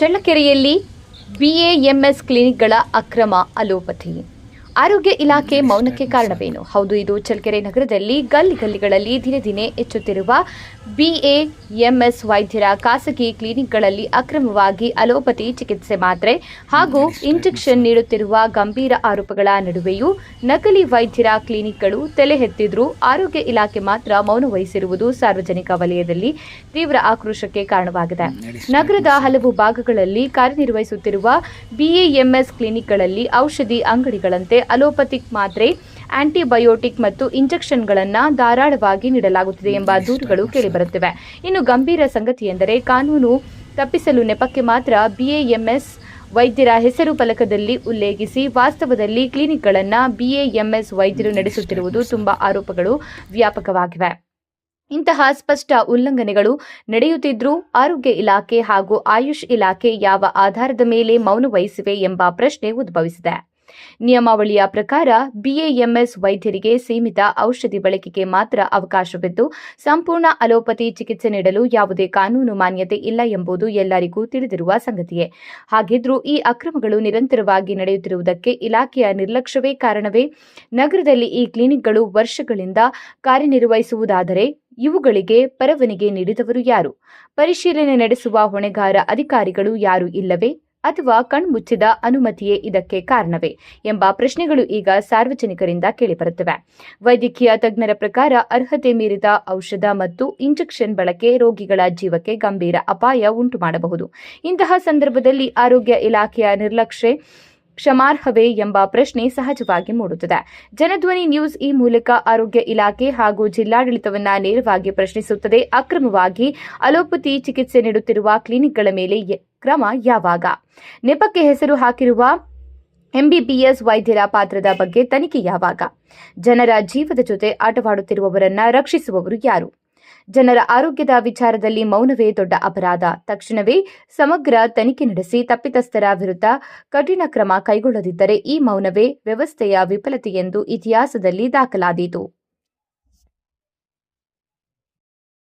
ಚಳ್ಳಕೆರೆಯಲ್ಲಿ BAMS ಕ್ಲಿನಿಕ್ಗಳ ಅಕ್ರಮ allopathy. ಆರೋಗ್ಯ ಇಲಾಖೆ ಮೌನಕ್ಕೆ ಕಾರಣವೇನು? ಹೌದು, ಇದು ಚಳ್ಳಕೆರೆ ನಗರದಲ್ಲಿ ಗಲ್ಲಿಗಳಲ್ಲಿ ದಿನೇ ದಿನೇ ಹೆಚ್ಚುತ್ತಿರುವ ಬಿಎಎಂಎಸ್ ವೈದ್ಯರ ಖಾಸಗಿ ಕ್ಲಿನಿಕ್ಗಳಲ್ಲಿ ಅಕ್ರಮವಾಗಿ ಅಲೋಪತಿ ಚಿಕಿತ್ಸೆ ಮಾತ್ರೆ ಹಾಗೂ ಇಂಜೆಕ್ಷನ್ ನೀಡುತ್ತಿರುವ ಗಂಭೀರ ಆರೋಪಗಳ ನಡುವೆಯೂ ನಕಲಿ ವೈದ್ಯರ ಕ್ಲಿನಿಕ್ಗಳು ತಲೆ ಎತ್ತಿದ್ರೂ ಆರೋಗ್ಯ ಇಲಾಖೆ ಮಾತ್ರ ಮೌನ ವಹಿಸಿರುವುದು ಸಾರ್ವಜನಿಕ ವಲಯದಲ್ಲಿ ತೀವ್ರ ಆಕ್ರೋಶಕ್ಕೆ ಕಾರಣವಾಗಿದೆ. ನಗರದ ಹಲವು ಭಾಗಗಳಲ್ಲಿ ಕಾರ್ಯನಿರ್ವಹಿಸುತ್ತಿರುವ ಬಿಎಎಂಎಸ್ ಕ್ಲಿನಿಕ್ಗಳಲ್ಲಿ ಔಷಧಿ ಅಂಗಡಿಗಳಂತೆ ಅಲೋಪತಿಕ್ ಮಾತ್ರೆ, ಆಂಟಿಬಯೋಟಿಕ್ ಮತ್ತು ಇಂಜೆಕ್ಷನ್ಗಳನ್ನು ಧಾರಾಳವಾಗಿ ನೀಡಲಾಗುತ್ತಿದೆ ಎಂಬ ದೂರುಗಳು ಕೇಳಿಬರುತ್ತಿವೆ. ಇನ್ನು ಗಂಭೀರ ಸಂಗತಿಯೆಂದರೆ, ಕಾನೂನು ತಪ್ಪಿಸಲು ನೆಪಕ್ಕೆ ಮಾತ್ರ ಬಿಎಎಂಎಸ್ ವೈದ್ಯರ ಹೆಸರು ಫಲಕದಲ್ಲಿ ಉಲ್ಲೇಖಿಸಿ ವಾಸ್ತವದಲ್ಲಿ ಕ್ಲಿನಿಕ್ಗಳನ್ನು ಬಿಎಎಂಎಸ್ ವೈದ್ಯರು ನಡೆಸುತ್ತಿರುವುದು ತುಂಬಾ ಆರೋಪಗಳು ವ್ಯಾಪಕವಾಗಿವೆ. ಇಂತಹ ಸ್ಪಷ್ಟ ಉಲ್ಲಂಘನೆಗಳು ನಡೆಯುತ್ತಿದ್ದರೂ ಆರೋಗ್ಯ ಇಲಾಖೆ ಹಾಗೂ ಆಯುಷ್ ಇಲಾಖೆ ಯಾವ ಆಧಾರದ ಮೇಲೆ ಮೌನ ವಹಿಸಿವೆ ಎಂಬ ಪ್ರಶ್ನೆ ಉದ್ಭವಿಸಿದೆ. ನಿಯಮಾವಳಿಯ ಪ್ರಕಾರ ಬಿಎಎಂಎಸ್ ವೈದ್ಯರಿಗೆ ಸೀಮಿತ ಔಷಧಿ ಬಳಕೆಗೆ ಮಾತ್ರ ಅವಕಾಶವಿದ್ದು, ಸಂಪೂರ್ಣ ಅಲೋಪತಿ ಚಿಕಿತ್ಸೆ ನೀಡಲು ಯಾವುದೇ ಕಾನೂನು ಮಾನ್ಯತೆ ಇಲ್ಲ ಎಂಬುದು ಎಲ್ಲರಿಗೂ ತಿಳಿದಿರುವ ಸಂಗತಿಯೇ. ಹಾಗಿದ್ರೂ ಈ ಅಕ್ರಮಗಳು ನಿರಂತರವಾಗಿ ನಡೆಯುತ್ತಿರುವುದಕ್ಕೆ ಇಲಾಖೆಯ ನಿರ್ಲಕ್ಷ್ಯವೇ ಕಾರಣವೇ? ನಗರದಲ್ಲಿ ಈ ಕ್ಲಿನಿಕ್ಗಳು ವರ್ಷಗಳಿಂದ ಕಾರ್ಯನಿರ್ವಹಿಸುವುದಾದರೆ ಇವುಗಳಿಗೆ ಪರವಾನಗಿ ನೀಡಿದವರು ಯಾರು? ಪರಿಶೀಲನೆ ನಡೆಸುವ ಹೊಣೆಗಾರ ಅಧಿಕಾರಿಗಳು ಯಾರೂ ಇಲ್ಲವೇ? ಅಥವಾ ಕಣ್ಮುಚ್ಚಿದ ಅನುಮತಿಯೇ ಇದಕ್ಕೆ ಕಾರಣವೇ ಎಂಬ ಪ್ರಶ್ನೆಗಳು ಈಗ ಸಾರ್ವಜನಿಕರಿಂದ ಕೇಳಿಬರುತ್ತಿವೆ. ವೈದ್ಯಕೀಯ ತಜ್ಞರ ಪ್ರಕಾರ ಅರ್ಹತೆ ಮೀರಿದ ಔಷಧ ಮತ್ತು ಇಂಜೆಕ್ಷನ್ ಬಳಕೆ ರೋಗಿಗಳ ಜೀವಕ್ಕೆ ಗಂಭೀರ ಅಪಾಯ ಉಂಟು ಮಾಡಬಹುದು. ಇಂತಹ ಸಂದರ್ಭದಲ್ಲಿ ಆರೋಗ್ಯ ಇಲಾಖೆಯ ನಿರ್ಲಕ್ಷ್ಯ ಕ್ಷಮಾರ್ಹವೇ ಎಂಬ ಪ್ರಶ್ನೆ ಸಹಜವಾಗಿ ಮೂಡುತ್ತದೆ. ಜನಧ್ವನಿ ನ್ಯೂಸ್ ಈ ಮೂಲಕ ಆರೋಗ್ಯ ಇಲಾಖೆ ಹಾಗೂ ಜಿಲ್ಲಾಡಳಿತವನ್ನ ನೇರವಾಗಿ ಪ್ರಶ್ನಿಸುತ್ತದೆ. ಅಕ್ರಮವಾಗಿ ಅಲೋಪತಿ ಚಿಕಿತ್ಸೆ ನೀಡುತ್ತಿರುವ ಕ್ಲಿನಿಕ್ಗಳ ಮೇಲೆ ಕ್ರಮ ಯಾವಾಗ? ನೆಪಕ್ಕೆ ಹೆಸರು ಹಾಕಿರುವ ಎಂಬಿಬಿಎಸ್ ವೈದ್ಯರ ಪಾತ್ರದ ಬಗ್ಗೆ ತನಿಖೆ ಯಾವಾಗ? ಜನರ ಜೀವದ ಜೊತೆ ಆಟವಾಡುತ್ತಿರುವವರನ್ನ ರಕ್ಷಿಸುವವರು ಯಾರು? ಜನರ ಆರೋಗ್ಯದ ವಿಚಾರದಲ್ಲಿ ಮೌನವೇ ದೊಡ್ಡ ಅಪರಾಧ. ತಕ್ಷಣವೇ ಸಮಗ್ರ ತನಿಖೆ ನಡೆಸಿ ತಪ್ಪಿತಸ್ಥರ ವಿರುದ್ಧ ಕಠಿಣ ಕ್ರಮ ಕೈಗೊಳ್ಳದಿದ್ದರೆ ಈ ಮೌನವೇ ವ್ಯವಸ್ಥೆಯ ವಿಫಲತೆ ಎಂದು ಇತಿಹಾಸದಲ್ಲಿ ದಾಖಲಾದೀತು.